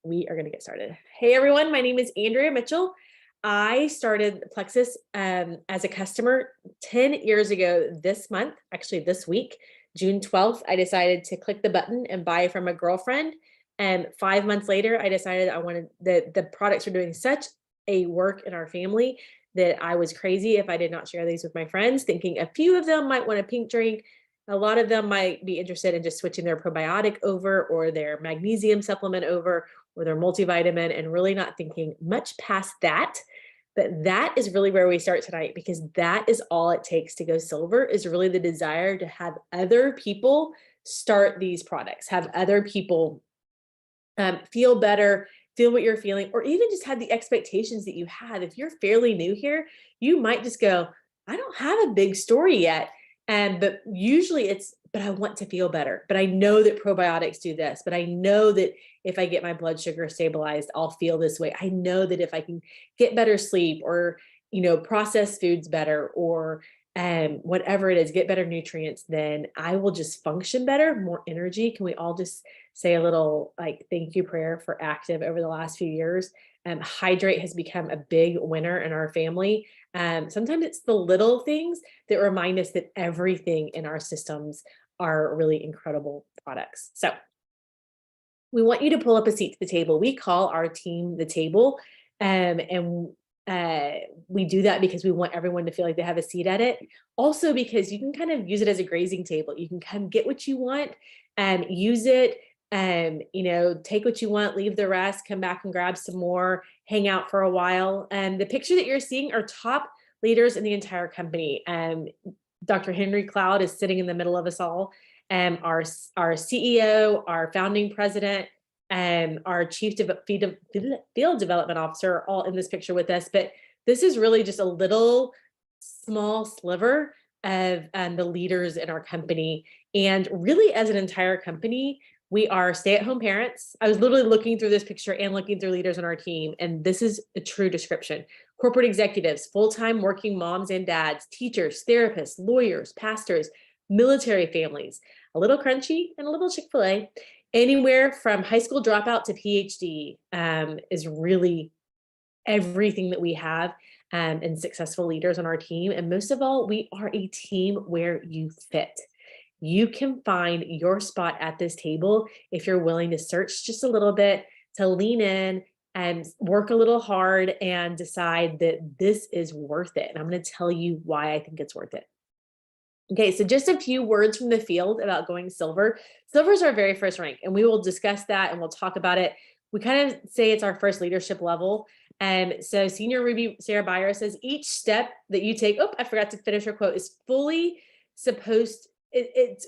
We are going to get started. Hey everyone, my name is Andrea Mitchell. I started Plexus as a customer 10 years ago this month, actually this week, June 12th. I decided to click the button and buy from a girlfriend. And 5 months later, I decided I wanted the products are doing such a work in our family that I was crazy if I did not share these with my friends, thinking a few of them might want a pink drink. A lot of them might be interested in just switching their probiotic over or their magnesium supplement over or their multivitamin and really not thinking much past that. But that is really where we start tonight, because that is all it takes to go silver, is really the desire to have other people start these products, have other people feel better, feel what you're feeling, or even just have the expectations that you have. If you're fairly new here, you might just go, I don't have a big story yet. But usually but I want to feel better. But I know that probiotics do this. But I know that if I get my blood sugar stabilized, I'll feel this way. I know that if I can get better sleep or, process foods better or whatever it is, get better nutrients, then I will just function better, more energy. Can we all just say a little thank you prayer for Active over the last few years? Hydrate has become a big winner in our family. Sometimes it's the little things that remind us that everything in our systems are really incredible products. So we want you to pull up a seat to the table. We call our team the table. And we do that because we want everyone to feel like they have a seat at it. Also, because you can kind of use it as a grazing table. You can come get what you want and use it. Take what you want, leave the rest, come back and grab some more, hang out for a while. And the picture that you're seeing are top leaders in the entire company. Dr. Henry Cloud is sitting in the middle of us all. Our CEO, our founding president, our chief field development officer are all in this picture with us. But this is really just a little small sliver of the leaders in our company. And really, as an entire company, we are stay-at-home parents. I was literally looking through this picture and looking through leaders on our team, and this is a true description. Corporate executives, full-time working moms and dads, teachers, therapists, lawyers, pastors, military families, a little crunchy and a little Chick-fil-A. Anywhere from high school dropout to PhD is really everything that we have, and successful leaders on our team. And most of all, we are a team where you fit. You can find your spot at this table if you're willing to search just a little bit, to lean in and work a little hard and decide that this is worth it. And I'm going to tell you why I think it's worth it. Okay, so just a few words from the field about going silver. Silver is our very first rank, and we will discuss that and we'll talk about it. We kind of say it's our first leadership level. So Senior Ruby Sarah Byer says, each step that you take, I forgot to finish her quote, is fully it's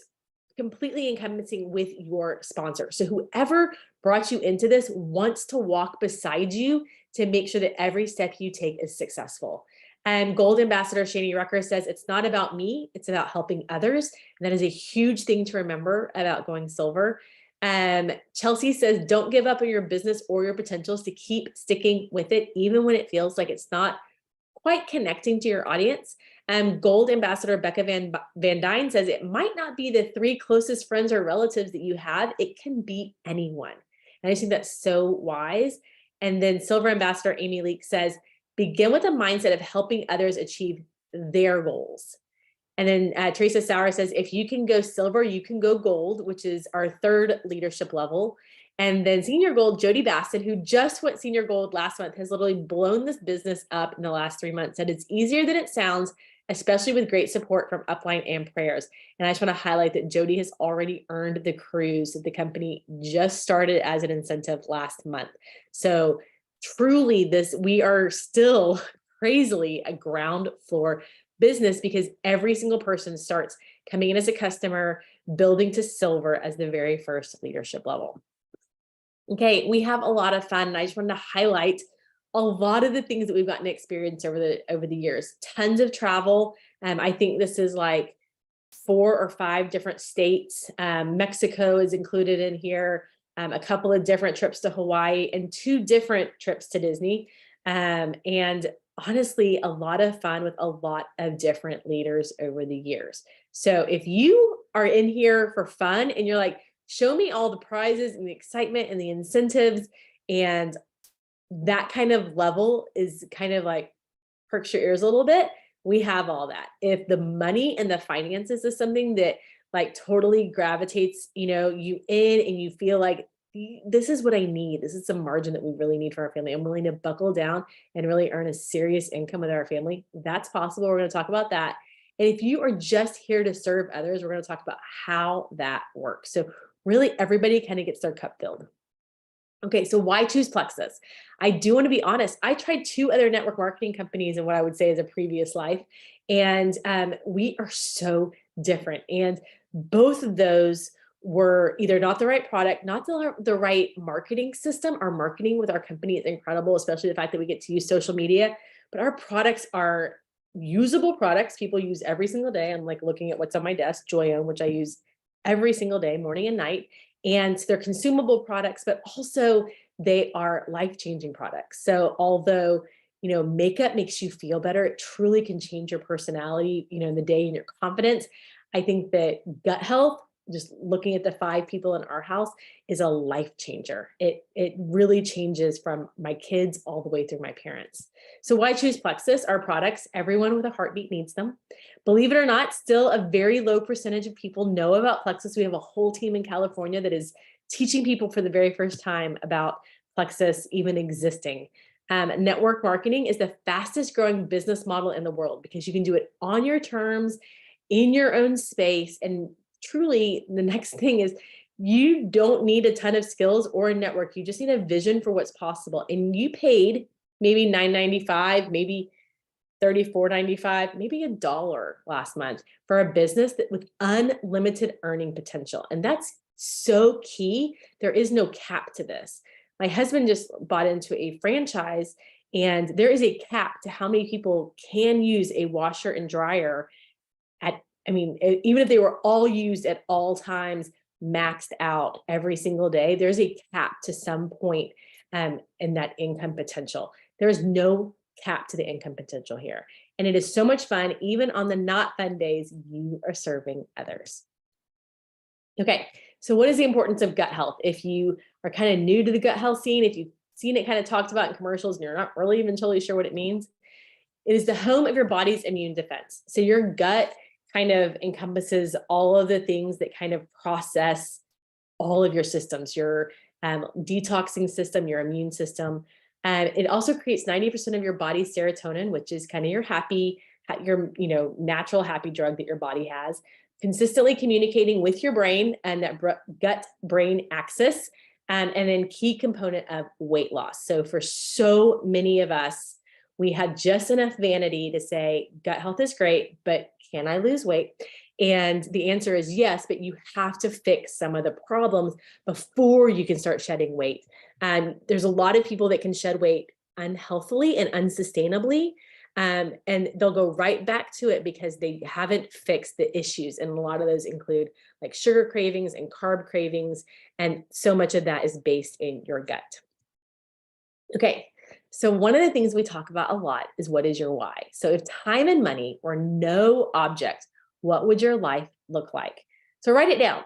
completely encompassing with your sponsor. So whoever brought you into this wants to walk beside you to make sure that every step you take is successful. And Gold Ambassador Shani Rucker says, it's not about me, it's about helping others. And that is a huge thing to remember about going silver. Chelsea says, don't give up on your business or your potentials, to keep sticking with it, even when it feels like it's not quite connecting to your audience. Gold Ambassador Becca Van Dyne says, it might not be the 3 closest friends or relatives that you have. It can be anyone. And I think that's so wise. And then Silver Ambassador Amy Leake says, begin with a mindset of helping others achieve their goals. And then Teresa Sauer says, if you can go silver, you can go gold, which is our 3rd leadership level. And then Senior Gold, Jody Bassett, who just went Senior Gold last month, has literally blown this business up in the last 3 months. Said it's easier than it sounds, especially with great support from upline and prayers. And I just want to highlight that Jody has already earned the cruise that the company just started as an incentive last month. So truly, we are still crazily a ground floor business, because every single person starts coming in as a customer, building to silver as the very first leadership level. Okay, we have a lot of fun, and I just wanted to highlight a lot of the things that we've gotten to experience over the years. Tons of travel. I think this is like 4 or 5 different states. Mexico is included in here. A couple of different trips to Hawaii and 2 different trips to Disney. And honestly, a lot of fun with a lot of different leaders over the years. So if you are in here for fun and you're like, show me all the prizes and the excitement and the incentives. And that kind of level is kind of like perks your ears a little bit. We have all that. If the money and the finances is something that like totally gravitates, you in, and you feel like this is what I need. This is some margin that we really need for our family. I'm willing to buckle down and really earn a serious income with our family. That's possible. We're going to talk about that. And if you are just here to serve others, we're going to talk about how that works. So really everybody kind of gets their cup filled. Okay, so why choose Plexus? I do want to be honest. I tried 2 other network marketing companies in what I would say is a previous life, and we are so different. And both of those were either not the right product, not the right marketing system. Our marketing with our company is incredible, especially the fact that we get to use social media. But our products are usable products people use every single day. I'm like looking at what's on my desk, Joyome, which I use every single day, morning and night. And they're consumable products, but also they are life-changing products. So although, makeup makes you feel better, it truly can change your personality, in the day and your confidence. I think that gut health, just looking at the 5 people in our house, is a life changer. It really changes from my kids all the way through my parents. So why choose Plexus? Our products, everyone with a heartbeat needs them. Believe it or not, still a very low percentage of people know about Plexus. We have a whole team in California that is teaching people for the very first time about Plexus even existing. Network marketing is the fastest growing business model in the world because you can do it on your terms, in your own space. And truly, the next thing is you don't need a ton of skills or a network. You just need a vision for what's possible. And you paid maybe $9.95, maybe $34.95, maybe $1 last month for a business that with unlimited earning potential. And that's so key. There is no cap to this. My husband just bought into a franchise, and there is a cap to how many people can use a washer and dryer even if they were all used at all times, maxed out every single day, there's a cap to some point in that income potential. There's no cap to the income potential here. And it is so much fun. Even on the not fun days, you are serving others. Okay, so what is the importance of gut health? If you are kind of new to the gut health scene, if you've seen it kind of talked about in commercials and you're not really even totally sure what it means, it is the home of your body's immune defense. So your gut kind of encompasses all of the things that kind of process all of your systems, your detoxing system, your immune system. And it also creates 90% of your body's serotonin, which is kind of your natural happy drug that your body has, consistently communicating with your brain and that gut brain axis, and then key component of weight loss. So for so many of us, we had just enough vanity to say gut health is great, but can I lose weight? And the answer is yes, but you have to fix some of the problems before you can start shedding weight. And there's a lot of people that can shed weight unhealthily and unsustainably. And they'll go right back to it because they haven't fixed the issues. And a lot of those include like sugar cravings and carb cravings. And so much of that is based in your gut. Okay. So one of the things we talk about a lot is what is your why? So if time and money were no object, what would your life look like? So write it down.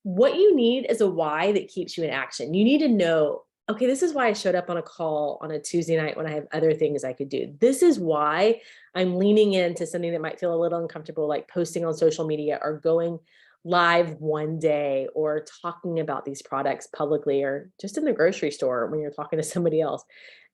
What you need is a why that keeps you in action. You need to know, okay, this is why I showed up on a call on a Tuesday night when I have other things I could do. This is why I'm leaning into something that might feel a little uncomfortable, like posting on social media or going live one day or talking about these products publicly or just in the grocery store when you're talking to somebody else.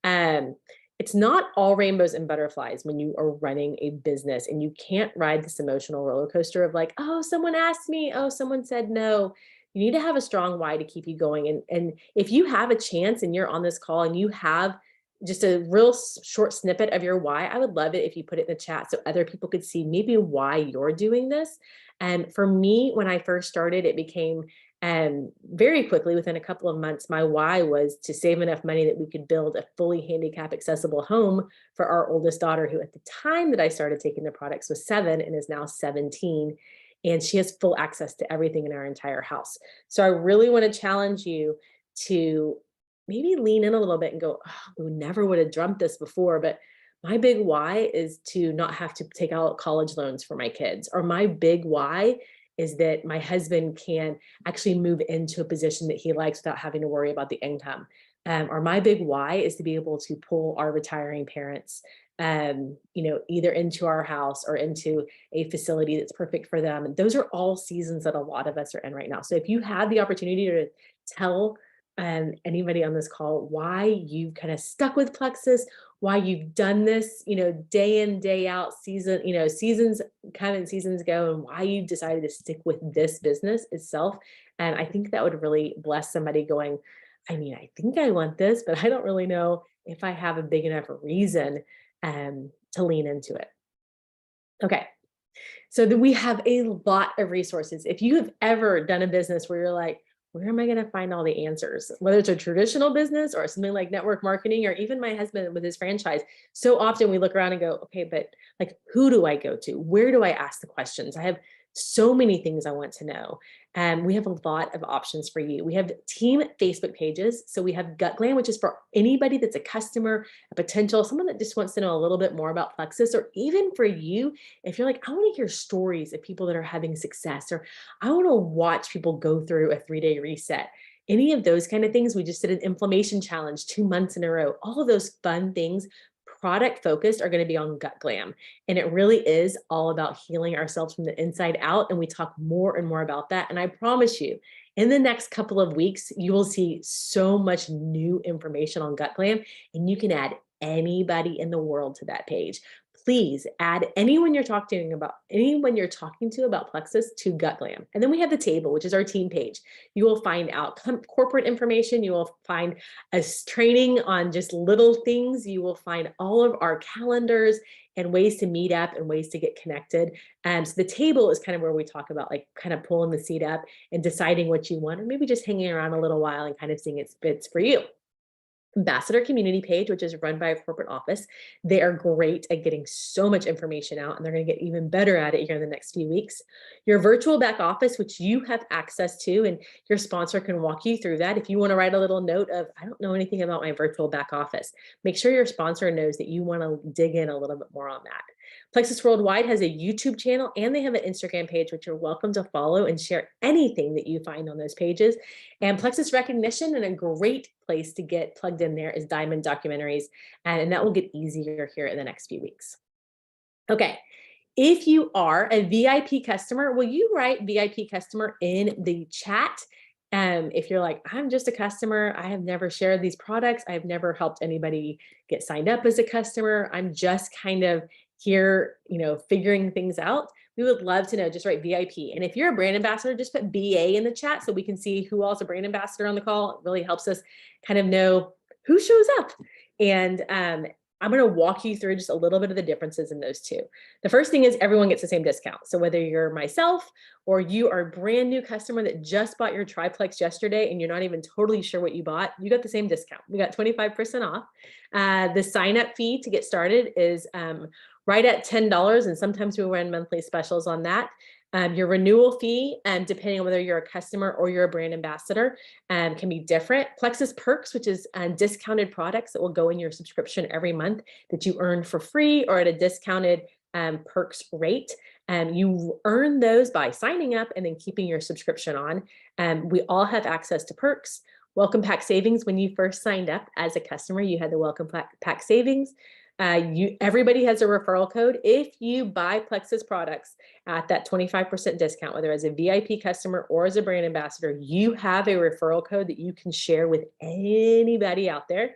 It's not all rainbows and butterflies when you are running a business, and you can't ride this emotional roller coaster of like, oh, someone asked me, oh, someone said no. You need to have a strong why to keep you going. And if you have a chance and you're on this call and you have just a real short snippet of your why, I would love it if you put it in the chat so other people could see maybe why you're doing this. And for me, when I first started, it became very quickly, within a couple of months, my why was to save enough money that we could build a fully handicap accessible home for our oldest daughter, who at the time that I started taking the products was 7 and is now 17. And she has full access to everything in our entire house. So I really want to challenge you to maybe lean in a little bit and go, oh, we never would have dreamt this before, but my big why is to not have to take out college loans for my kids, or my big why is that my husband can actually move into a position that he likes without having to worry about the income. Or my big why is to be able to pull our retiring parents, either into our house or into a facility that's perfect for them. And those are all seasons that a lot of us are in right now. So if you have the opportunity to tell anybody on this call why you kind of stuck with Plexus, why you've done this, day in, day out, seasons come and seasons go, and why you've decided to stick with this business itself. And I think that would really bless somebody going, I think I want this, but I don't really know if I have a big enough reason to lean into it. Okay. So then we have a lot of resources. If you have ever done a business where you're like, where am I going to find all the answers? Whether it's a traditional business or something like network marketing, or even my husband with his franchise. So often we look around and go, okay, but like, who do I go to? Where do I ask the questions? I have so many things I want to know. And we have a lot of options for you. We have team Facebook pages. So we have Gut Glam, which is for anybody that's a customer, a potential, someone that just wants to know a little bit more about Plexus, or even for you, if you're like, I want to hear stories of people that are having success, or I want to watch people go through a 3-day reset. Any of those kind of things. We just did an inflammation challenge 2 months in a row. All of those fun things, product focused, are going to be on Gut Glam. And it really is all about healing ourselves from the inside out. And we talk more and more about that. And I promise you, in the next couple of weeks, you will see so much new information on Gut Glam, and you can add anybody in the world to that page. Please add anyone you're talking to about Plexus to Gut Glam. And then we have the table, which is our team page. You will find out corporate information. You will find us training on just little things. You will find all of our calendars and ways to meet up and ways to get connected. So the table is kind of where we talk about like kind of pulling the seat up and deciding what you want, or maybe just hanging around a little while and kind of seeing it fits for you. Ambassador community page, which is run by a corporate office. They are great at getting so much information out, and they're going to get even better at it here in the next few weeks. Your virtual back office, which you have access to, and your sponsor can walk you through that. If you want to write a little note of, I don't know anything about my virtual back office, make sure your sponsor knows that you want to dig in a little bit more on that. Plexus Worldwide has a YouTube channel, and they have an Instagram page, which you're welcome to follow and share anything that you find on those pages. And Plexus Recognition, and a great place to get plugged in there, is Diamond Documentaries, and that will get easier here in the next few weeks. Okay, if you are a VIP customer, will you write VIP customer in the chat? If you're like, I'm just a customer, I have never shared these products, I have never helped anybody get signed up as a customer, I'm just kind of here, figuring things out, we would love to know. Just write VIP. And if you're a brand ambassador, just put BA in the chat so we can see who else is a brand ambassador on the call. It really helps us kind of know who shows up. And I'm going to walk you through just a little bit of the differences in those two. The first thing is everyone gets the same discount. So whether you're myself or you are a brand new customer that just bought your triplex yesterday and you're not even totally sure what you bought, you got the same discount. We got 25% off. The sign up fee to get started is right at $10, and sometimes we run monthly specials on that. Your renewal fee, depending on whether you're a customer or you're a brand ambassador, can be different. Plexus Perks, which is discounted products that will go in your subscription every month that you earn for free or at a discounted perks rate. You earn those by signing up and then keeping your subscription on. We all have access to perks. Welcome Pack Savings. When you first signed up as a customer, you had the Welcome Pack Savings. Everybody has a referral code. If you buy Plexus products at that 25% discount, whether as a VIP customer or as a brand ambassador, you have a referral code that you can share with anybody out there.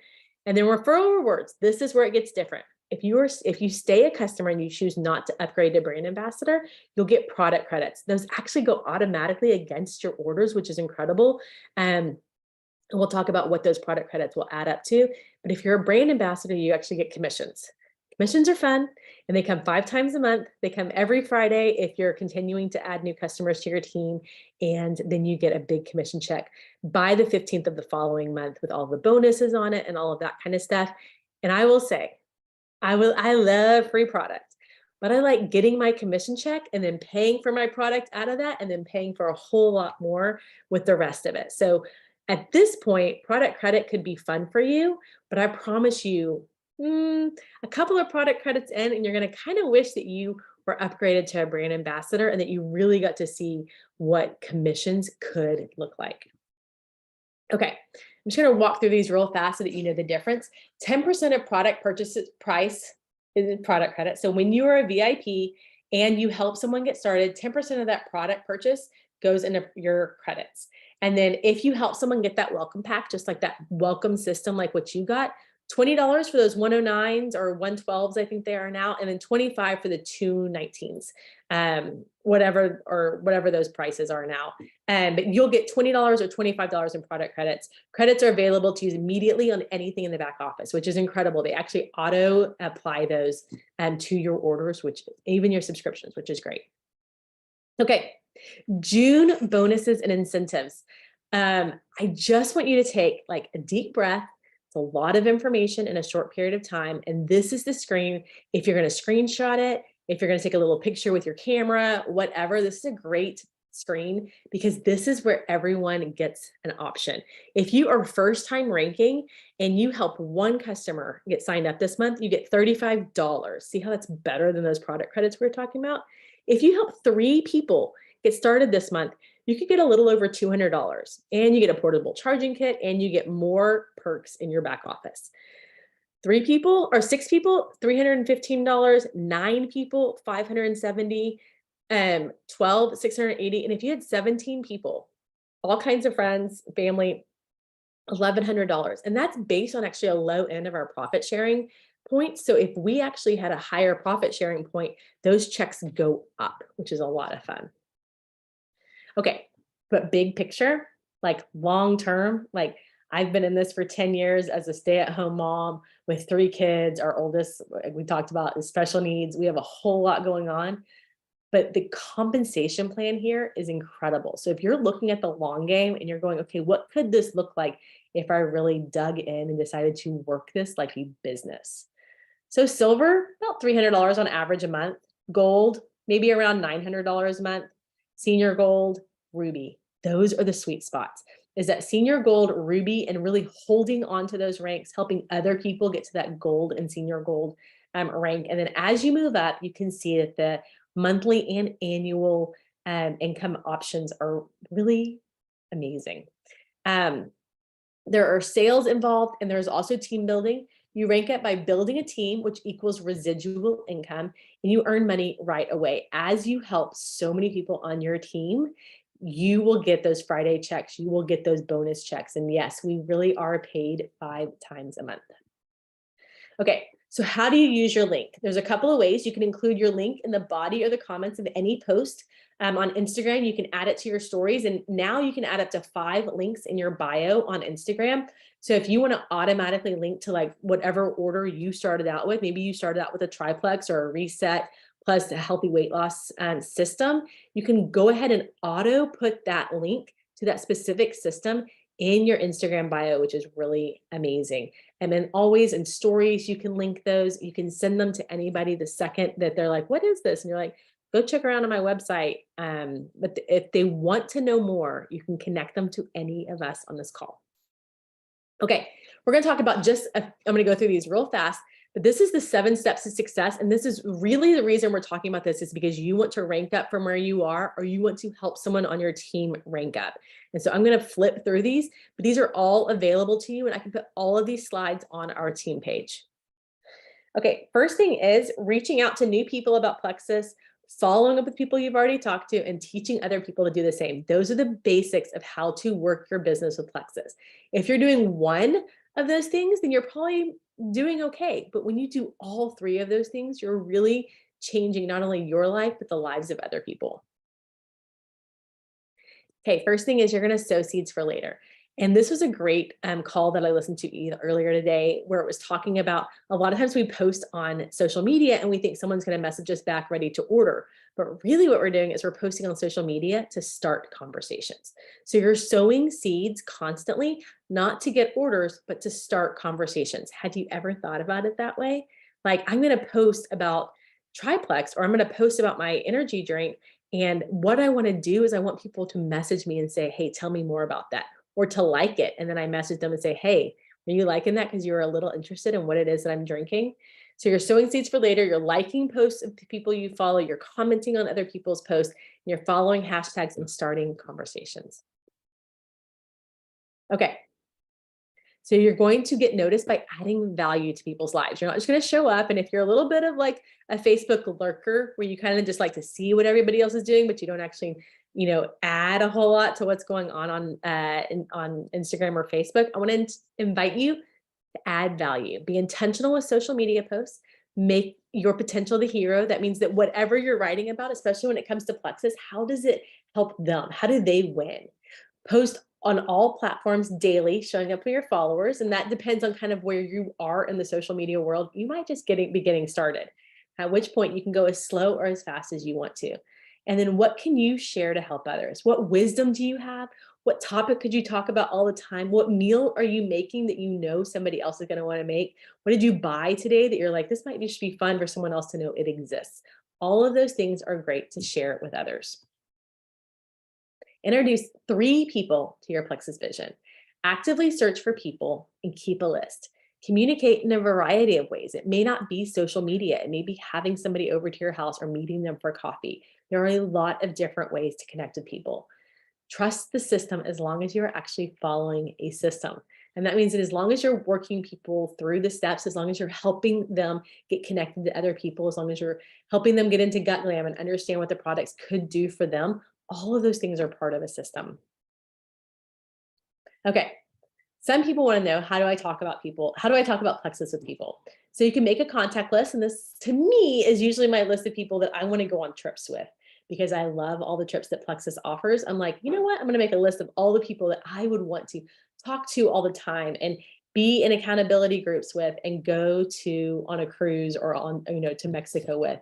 And then referral rewards. This is where it gets different. If you stay a customer and you choose not to upgrade to brand ambassador, you'll get product credits. Those actually go automatically against your orders, which is incredible. And we'll talk about what those product credits will add up to. But if you're a brand ambassador, you actually get commissions. Commissions are fun, and they come 5 times a month. They come every Friday if you're continuing to add new customers to your team, and then you get a big commission check by the 15th of the following month with all the bonuses on it and all of that kind of stuff. And I will say, I love free product, but I like getting my commission check and then paying for my product out of that, and then paying for a whole lot more with the rest of it. So at this point, product credit could be fun for you, but I promise you, a couple of product credits in, and you're going to kind of wish that you were upgraded to a brand ambassador, and that you really got to see what commissions could look like. Okay, I'm just going to walk through these real fast so that you know the difference. 10% of product purchases price is product credit. So when you are a VIP and you help someone get started, 10% of that product purchase goes into your credits. And then if you help someone get that welcome pack, just like that welcome system, like what you got, $20 for those 109s or 112s, I think they are now, and then 25 for the 219s, whatever those prices are now. But you'll get $20 or $25 in product credits. Credits are available to use immediately on anything in the back office, which is incredible. They actually auto apply those to your orders, which even your subscriptions, which is great. Okay, June bonuses and incentives. I just want you to take like a deep breath. It's a lot of information in a short period of time. And this is the screen. If you're going to screenshot it, if you're going to take a little picture with your camera, whatever, this is a great screen because this is where everyone gets an option. If you are first time ranking and you help one customer get signed up this month, you get $35. See how that's better than those product credits we were talking about? If you help 3 people get started this month, you could get a little over $200 and you get a portable charging kit and you get more perks in your back office. 3 people or 6 people, $315, 9 people, $570, 12, $680. And if you had 17 people, all kinds of friends, family, $1,100. And that's based on actually a low end of our profit sharing point. So if we actually had a higher profit sharing point, those checks go up, which is a lot of fun. Okay, but big picture, like long term, like I've been in this for 10 years as a stay-at-home mom with 3 kids. Our oldest, we talked about, is special needs. We have a whole lot going on, but the compensation plan here is incredible. So if you're looking at the long game and you're going, okay, what could this look like if I really dug in and decided to work this like a business? So silver, about $300 on average a month. Gold, maybe around $900 a month. Senior gold, ruby. Those are the sweet spots. Is that senior gold, ruby, and really holding on to those ranks, helping other people get to that gold and senior gold rank. And then as you move up, you can see that the monthly and annual income options are really amazing. There are sales involved, and there's also team building. You rank up by building a team, which equals residual income, and you earn money right away. As you help so many people on your team, you will get those Friday checks, you will get those bonus checks. And yes, we really are paid 5 times a month. Okay, so how do you use your link? There's a couple of ways. You can include your link in the body or the comments of any post. On Instagram, you can add it to your stories, and now you can add up to 5 links in your bio on Instagram. So if you want to automatically link to like whatever order you started out with, maybe you started out with a triplex or a reset plus a healthy weight loss system, you can go ahead and auto put that link to that specific system in your Instagram bio, which is really amazing. And then always in stories, you can link those. You can send them to anybody the second that they're like, what is this? And you're like, go check around on my website. But if they want to know more, you can connect them to any of us on this call. Okay, we're going to talk about I'm going to go through these real fast, but this is the 7 steps to success. And this is really the reason we're talking about this is because you want to rank up from where you are, or you want to help someone on your team rank up. And so I'm going to flip through these, but these are all available to you, and I can put all of these slides on our team page. Okay, first thing is reaching out to new people about Plexus, following up with people you've already talked to, and teaching other people to do the same. Those are the basics of how to work your business with Plexus. If you're doing one of those things, then you're probably doing okay. But when you do all 3 of those things, you're really changing not only your life, but the lives of other people. Okay, first thing is you're going to sow seeds for later. And this was a great call that I listened to earlier today, where it was talking about a lot of times we post on social media and we think someone's going to message us back ready to order. But really what we're doing is we're posting on social media to start conversations. So you're sowing seeds constantly, not to get orders, but to start conversations. Had you ever thought about it that way? Like, I'm going to post about Triplex, or I'm going to post about my energy drink. And what I want to do is I want people to message me and say, hey, tell me more about that, or to like it. And then I message them and say, hey, are you liking that because you're a little interested in what it is that I'm drinking? So you're sowing seeds for later, you're liking posts of the people you follow, you're commenting on other people's posts, and you're following hashtags and starting conversations. Okay. So you're going to get noticed by adding value to people's lives. You're not just going to show up. And if you're a little bit of like a Facebook lurker where you kind of just like to see what everybody else is doing, but you don't actually, add a whole lot to what's going on Instagram or Facebook, I want to invite you to add value. Be intentional with social media posts. Make your potential the hero. That means that whatever you're writing about, especially when it comes to Plexus, how does it help them? How do they win? Post on all platforms daily, showing up for your followers. And that depends on kind of where you are in the social media world. You might just be getting started, at which point you can go as slow or as fast as you want to. And then what can you share to help others? What wisdom do you have? What topic could you talk about all the time? What meal are you making that you know somebody else is going to want to make? What did you buy today that you're like, this might just be fun for someone else to know it exists? All of those things are great to share with others. Introduce 3 people to your Plexus vision. Actively search for people and keep a list. Communicate in a variety of ways. It may not be social media. It may be having somebody over to your house or meeting them for coffee. There are a lot of different ways to connect with people. Trust the system as long as you're actually following a system. And that means that as long as you're working people through the steps, as long as you're helping them get connected to other people, as long as you're helping them get into Gut Glam and understand what the products could do for them, all of those things are part of a system. Okay. Some people want to know, how do I talk about people? How do I talk about Plexus with people? So you can make a contact list. And this to me is usually my list of people that I want to go on trips with because I love all the trips that Plexus offers. I'm like, you know what? I'm going to make a list of all the people that I would want to talk to all the time and be in accountability groups with and go to on a cruise or on, to Mexico with.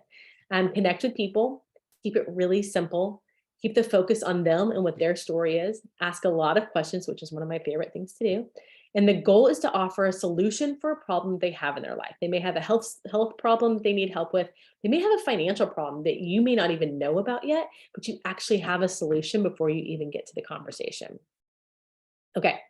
Connect with people, keep it really simple. Keep the focus on them and what their story is. Ask a lot of questions, which is one of my favorite things to do. And the goal is to offer a solution for a problem they have in their life. They may have a health problem they need help with. They may have a financial problem that you may not even know about yet, but you actually have a solution before you even get to the conversation. Okay,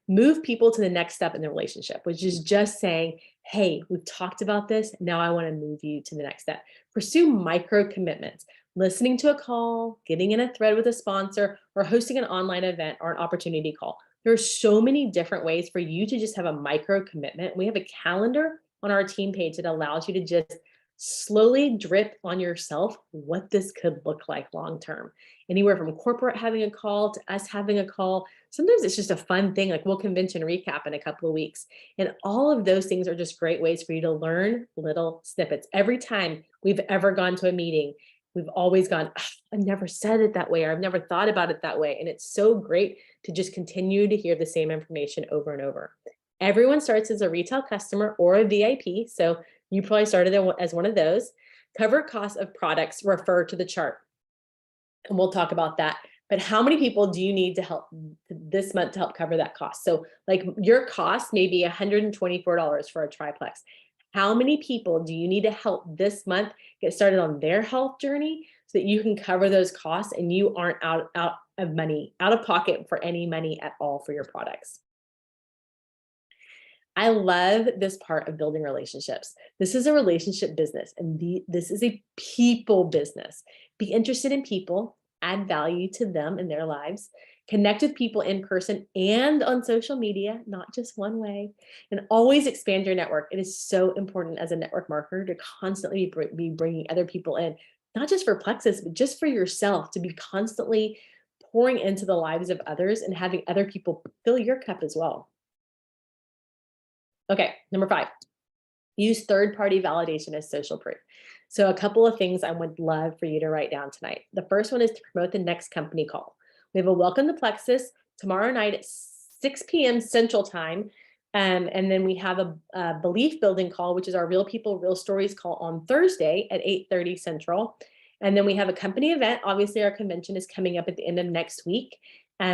move people to the next step in the relationship, which is just saying, hey, we've talked about this. Now I want to move you to the next step. Pursue micro commitments, listening to a call, getting in a thread with a sponsor, or hosting an online event or an opportunity call. There are so many different ways for you to just have a micro commitment. We have a calendar on our team page that allows you to just slowly drip on yourself what this could look like long term. Anywhere from corporate having a call to us having a call. Sometimes it's just a fun thing, like we'll convention recap in a couple of weeks. And all of those things are just great ways for you to learn little snippets. Every time we've ever gone to a meeting, we've always gone, I've never said it that way, or I've never thought about it that way. And it's so great to just continue to hear the same information over and over. Everyone starts as a retail customer or a VIP. So you probably started as one of those. Cover costs of products refer to the chart. And we'll talk about that. But how many people do you need to help this month to help cover that cost? So like your cost may be $124 for a triplex. How many people do you need to help this month get started on their health journey so that you can cover those costs and you aren't out of money, out of pocket for any money at all for your products? I love this part of building relationships. This is a relationship business, and this is a people business. Be interested in people, add value to them in their lives, connect with people in person and on social media, not just one way, and always expand your network. It is so important as a network marketer to constantly be bringing other people in, not just for Plexus, but just for yourself, to be constantly pouring into the lives of others and having other people fill your cup as well. Okay, number 5, use third-party validation as social proof. So a couple of things I would love for you to write down tonight. The first one is to promote the next company call. We have a Welcome to Plexus tomorrow night at 6 p.m. Central Time. And then we have a belief building call, which is our Real People, Real Stories call on Thursday at 8:30 Central. And then we have a company event. Obviously, our convention is coming up at the end of next week,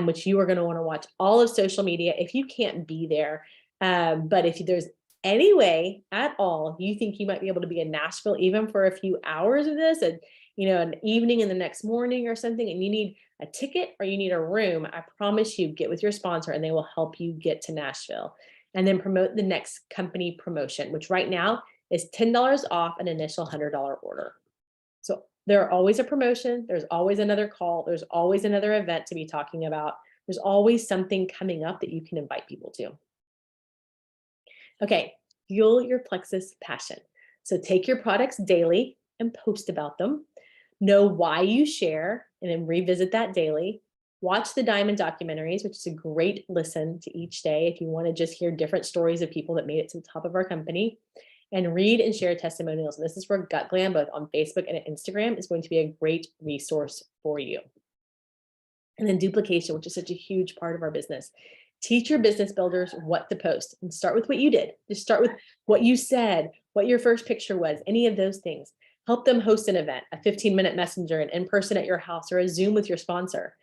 which you are going to want to watch all of social media if you can't be there. But if there's any way at all you think you might be able to be in Nashville even for a few hours of this, and an evening and the next morning or something, and you need a ticket or you need a room, I promise you, get with your sponsor and they will help you get to Nashville. And then promote the next company promotion, which right now is $10 off an initial $100 order. So there's always a promotion. There's always another call. There's always another event to be talking about. There's always something coming up that you can invite people to. Okay, fuel your Plexus passion. So take your products daily and post about them. Know why you share and then revisit that daily. Watch the Diamond documentaries, which is a great listen to each day if you want to just hear different stories of people that made it to the top of our company. And read and share testimonials. And this is where Gut Glam, both on Facebook and Instagram, is going to be a great resource for you. And then duplication, which is such a huge part of our business. Teach your business builders what to post and start with what you did. Just start with what you said, what your first picture was, any of those things. Help them host an event, a 15-minute messenger, an in-person at your house, or a Zoom with your sponsor.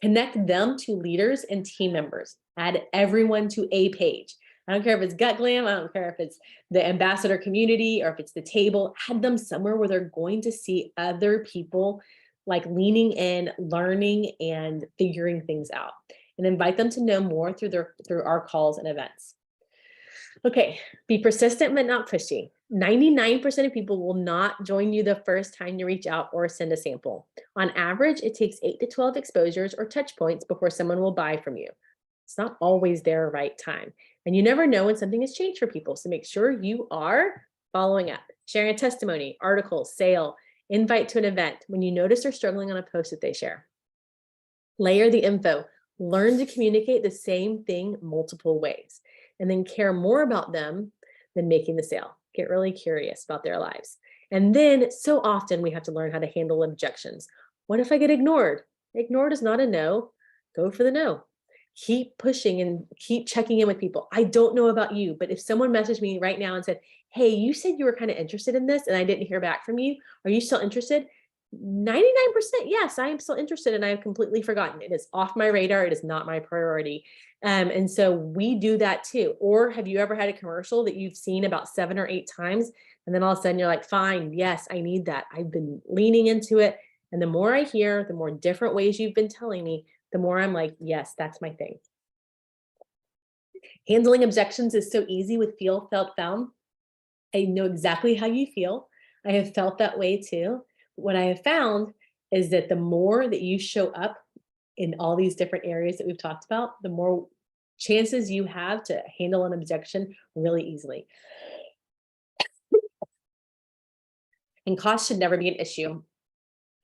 Connect them to leaders and team members. Add everyone to a page. I don't care if it's Gut Glam, I don't care if it's the ambassador community or if it's the table, add them somewhere where they're going to see other people like leaning in, learning, and figuring things out. And invite them to know more through our calls and events. Okay, be persistent but not pushy. 99% of people will not join you the first time you reach out or send a sample. On average, it takes 8 to 12 exposures or touch points before someone will buy from you. It's not always their right time. And you never know when something has changed for people. So make sure you are following up, sharing a testimony, article, sale, invite to an event when you notice they're struggling on a post that they share. Layer the info. Learn to communicate the same thing multiple ways, and then care more about them than making the sale. Get really curious about their lives. And then so often we have to learn how to handle objections. What if I get ignored? Ignored is not a no. Go for the no. Keep pushing and keep checking in with people. I don't know about you, but if someone messaged me right now and said, hey, you said you were kind of interested in this and I didn't hear back from you. Are you still interested? 99% yes, I am still interested and I have completely forgotten. It is off my radar. It is not my priority. And so we do that too. Or have you ever had a commercial that you've seen about 7 or 8 times? And then all of a sudden you're like, fine, yes, I need that. I've been leaning into it. And the more I hear, the more different ways you've been telling me, the more I'm like, yes, that's my thing. Handling objections is so easy with feel, felt, found. I know exactly how you feel. I have felt that way too. What I have found is that the more that you show up in all these different areas that we've talked about, the more chances you have to handle an objection really easily. And cost should never be an issue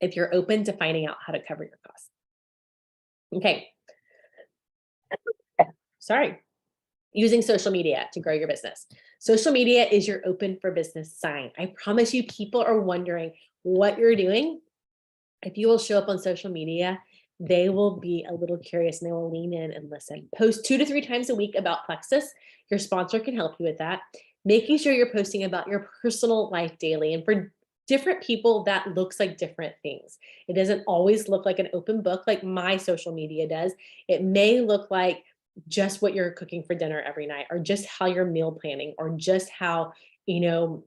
if you're open to finding out how to cover your costs. Okay. Sorry. Using social media to grow your business. Social media is your open for business sign. I promise you, people are wondering what you're doing. If you will show up on social media, they will be a little curious and they will lean in and listen. Post 2 to 3 times a week about Plexus. Your sponsor can help you with that. Making sure you're posting about your personal life daily. And for different people, that looks like different things. It doesn't always look like an open book like my social media does. It may look like just what you're cooking for dinner every night, or just how you're meal planning, or just how, you're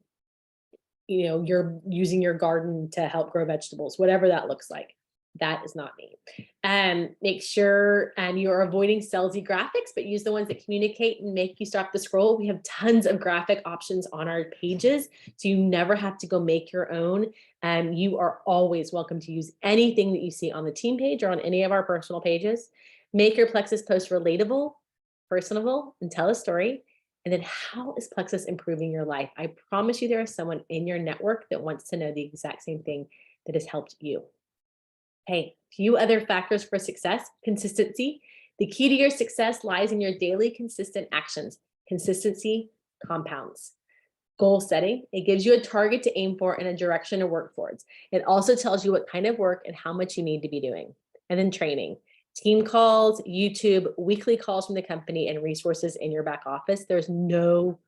using your garden to help grow vegetables, whatever that looks like. That is not me. And make sure you're avoiding salesy graphics, but use the ones that communicate and make you stop the scroll. We have tons of graphic options on our pages, so you never have to go make your own. And you are always welcome to use anything that you see on the team page or on any of our personal pages. Make your Plexus post relatable, personable, and tell a story. And then how is Plexus improving your life? I promise you there is someone in your network that wants to know the exact same thing that has helped you. Okay, few other factors for success. Consistency. The key to your success lies in your daily consistent actions. Consistency compounds. Goal setting. It gives you a target to aim for and a direction to work towards. It also tells you what kind of work and how much you need to be doing. And then training. Team calls, YouTube, weekly calls from the company, and resources in your back office. There's no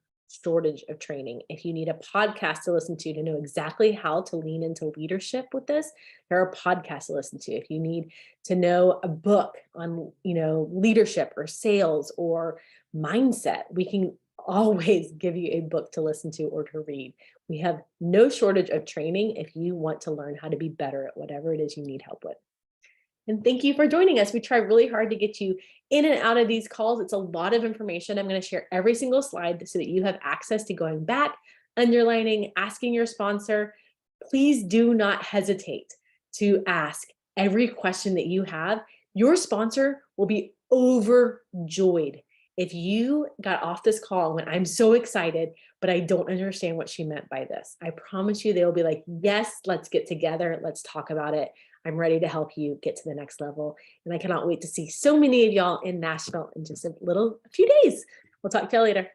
shortage of training. If you need a podcast to listen to know exactly how to lean into leadership with this, there are podcasts to listen to. If you need to know a book on, leadership or sales or mindset, we can always give you a book to listen to or to read. We have no shortage of training if you want to learn how to be better at whatever it is you need help with. And thank you for joining us. We try really hard to get you in and out of these calls. It's a lot of information. I'm going to share every single slide so that you have access to going back, underlining, asking your sponsor, please do not hesitate to ask every question that you have. Your sponsor will be overjoyed if you got off this call when I'm so excited, but I don't understand what she meant by this. I promise you, they'll be like, yes, let's get together. Let's talk about it. I'm ready to help you get to the next level. And I cannot wait to see so many of y'all in Nashville in just a few days. We'll talk to you later.